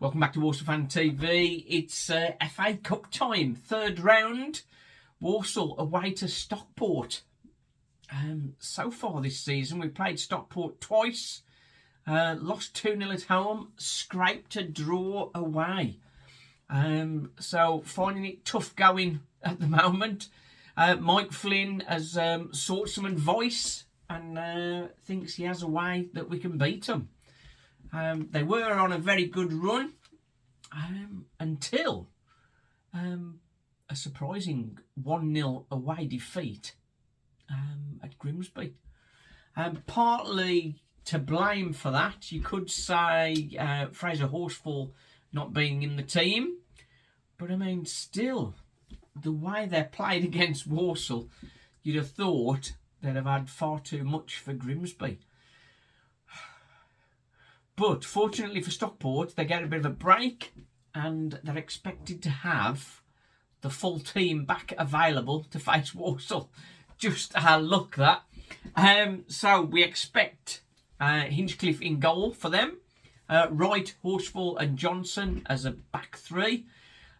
Welcome back to Walsall Fan TV. It's FA Cup time, third round. Walsall away to Stockport. So far this season, we've played Stockport twice, lost 2-0 at home, scraped a draw away. So finding it tough going at the moment. Mike Flynn has sought some advice and thinks he has a way that we can beat them. They were on a very good run until a surprising 1-0 away defeat at Grimsby. Partly to blame for that, you could say Fraser Horsfall not being in the team. But I mean, still, the way they played against Walsall, you'd have thought they'd have had far too much for Grimsby. But fortunately for Stockport, they get a bit of a break and they're expected to have the full team back available to face Walsall. Just our luck, that. So we expect Hinchcliffe in goal for them. Wright, Horsfall and Johnson as a back three.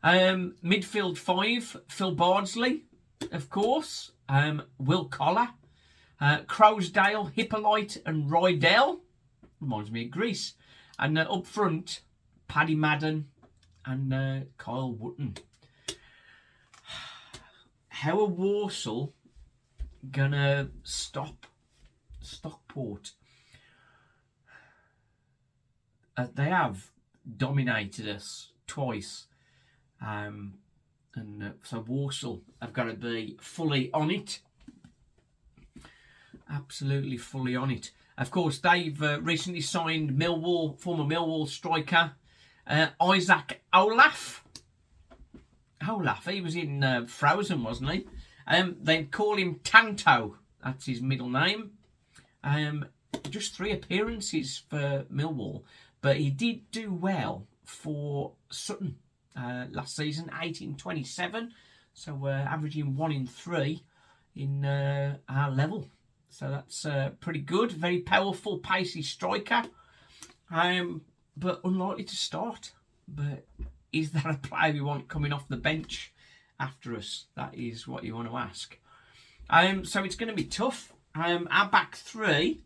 Midfield 5, Phil Bardsley, of course. Will Collar. Crowsdale, Hippolyte and Rydell. Reminds me of Greece. And up front, Paddy Madden and Kyle Wootton. How are Walsall gonna stop Stockport? They have dominated us twice. So Walsall have got to be fully on it. Absolutely fully on it. Of course, they've recently signed former Millwall striker Isaac Olaf. He was in Frozen, wasn't he? They call him Tanto. That's his middle name. Just 3 appearances for Millwall, but he did do well for Sutton last season, 18-27. So averaging 1 in 3 in our level. So that's pretty good. Very powerful, pacey striker. But unlikely to start. But is that a player we want coming off the bench after us? That is what you want to ask. So it's going to be tough. Our back three,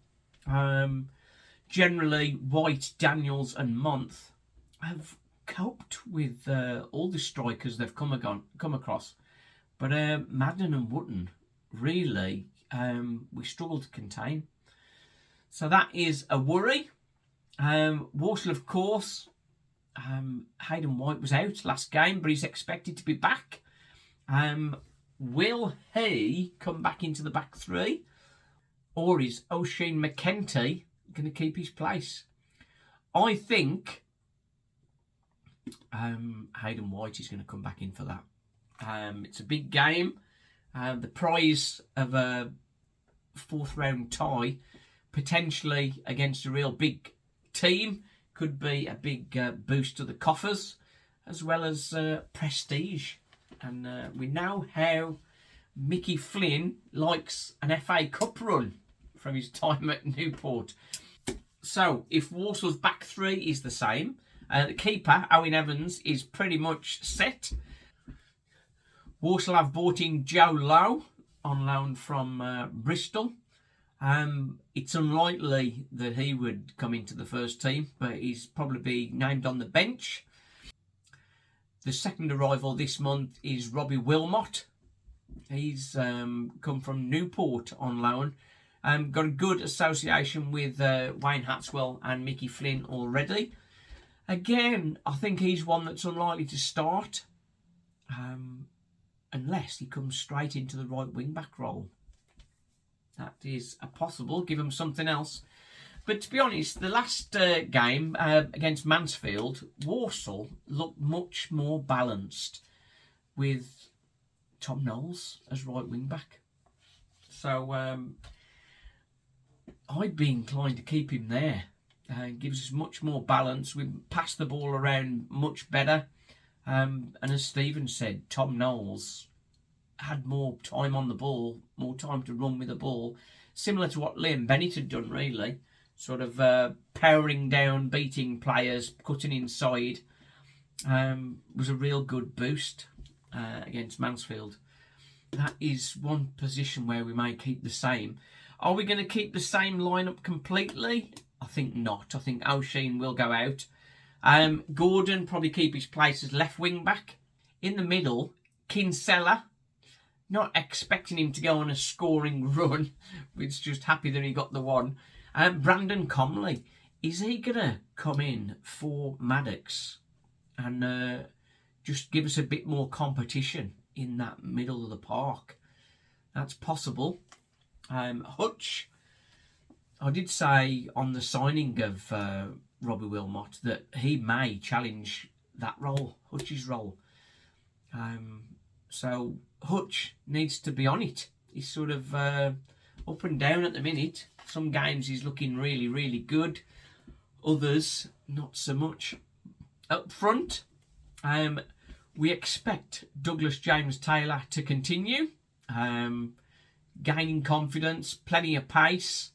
generally White, Daniels and Month, have coped with all the strikers they've come across. But Madden and Wootton, really, we struggle to contain. So that is a worry. Walsall, of course, Hayden White was out last game, but he's expected to be back. Will he come back into the back three? Or is O'Sheen McKenty going to keep his place? I think Hayden White is going to come back in for that. It's a big game. The prize of a 4th round tie, potentially against a real big team, could be a big boost to the coffers, as well as prestige. And we know how Mickey Flynn likes an FA Cup run from his time at Newport. So if Walsall's back three is the same, the keeper, Owen Evans, is pretty much set. Walsall have bought in Joe Lowe on loan from Bristol. It's unlikely that he would come into the first team, but he's probably be named on the bench. The second arrival this month is Robbie Wilmot. He's come from Newport on loan. Got a good association with Wayne Hatswell and Mickey Flynn already. Again, I think he's one that's unlikely to start. Unless he comes straight into the right wing-back role. That is a possible. Give him something else. But to be honest, the last game against Mansfield, Walsall looked much more balanced with Tom Knowles as right wing-back. So I'd be inclined to keep him there. Gives us much more balance. We pass the ball around much better. And as Stephen said, Tom Knowles had more time on the ball, more time to run with the ball, similar to what Liam Bennett had done, really. sort of powering down, beating players, cutting inside. Was a real good boost against Mansfield. That is one position where we may keep the same. Are we going to keep the same lineup completely? I think not. I think O'Sheen will go out. Gordon probably keep his place as left wing back. In the middle, Kinsella. Not expecting him to go on a scoring run. We're just happy that he got the one. Brandon Comley. Is he going to come in for Maddox and just give us a bit more competition in that middle of the park? That's possible. Hutch. I did say on the signing of Robbie Wilmot that he may challenge that role, Hutch's role. So Hutch needs to be on it. He's sort of up and down at the minute. Some games he's looking really, really good. Others, not so much. Up front, we expect Douglas James-Taylor to continue. Gaining confidence, plenty of pace.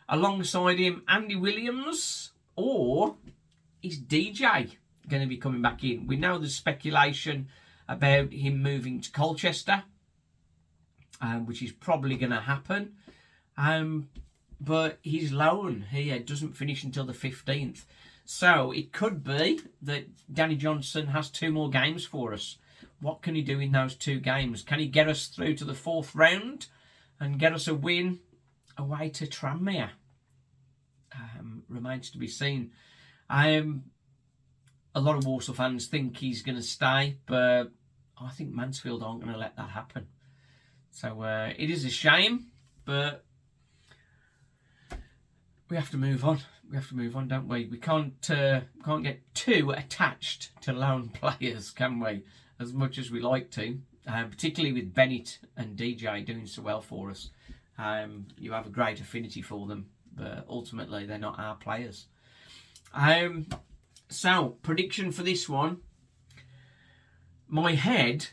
Alongside him, Andy Williams, or is DJ going to be coming back in? We know there's speculation about him moving to Colchester, which is probably going to happen. But his loan here doesn't finish until the 15th. So it could be that Danny Johnson has 2 more games for us. What can he do in those 2 games? Can he get us through to the 4th round and get us a win away to Tranmere? Remains to be seen. A lot of Walsall fans think he's going to stay, but I think Mansfield aren't going to let that happen. So it is a shame, but we have to move on. We have to move on, don't we? We can't get too attached to loan players, can we? As much as we like to, particularly with Bennett and DJ doing so well for us. You have a great affinity for them, but ultimately they're not our players. So, prediction for this one. My head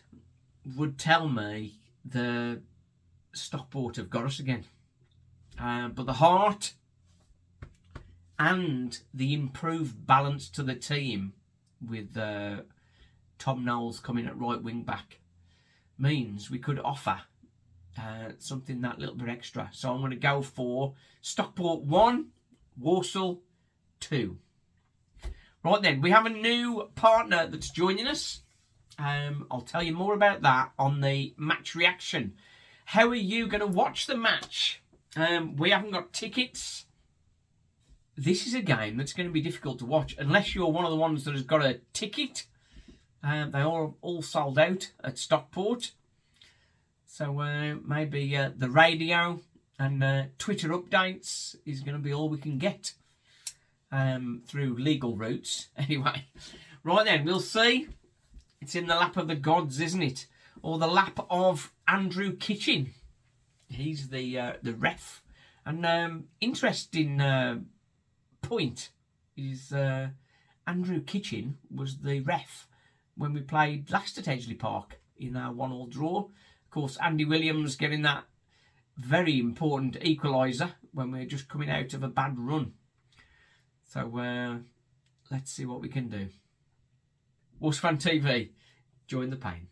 would tell me the Stockport have got us again. But the heart and the improved balance to the team with Tom Knowles coming at right wing back means we could offer something that little bit extra. So I'm going to go for Stockport 1, Walsall 2. Right then, we have a new partner that's joining us. I'll tell you more about that on the match reaction. How are you going to watch the match? We haven't got tickets. This is a game that's going to be difficult to watch unless you're one of the ones that has got a ticket. They are all sold out at Stockport. So maybe the radio and Twitter updates is going to be all we can get through legal routes. Anyway, right then, we'll see. It's in the lap of the gods, isn't it? Or the lap of Andrew Kitchen. He's the ref. And interesting point is Andrew Kitchen was the ref when we played last at Edgeley Park in our 1-1 draw. Of course, Andy Williams getting that very important equaliser when we were just coming out of a bad run. So let's see what we can do. Walsall F.A TV, join the pain.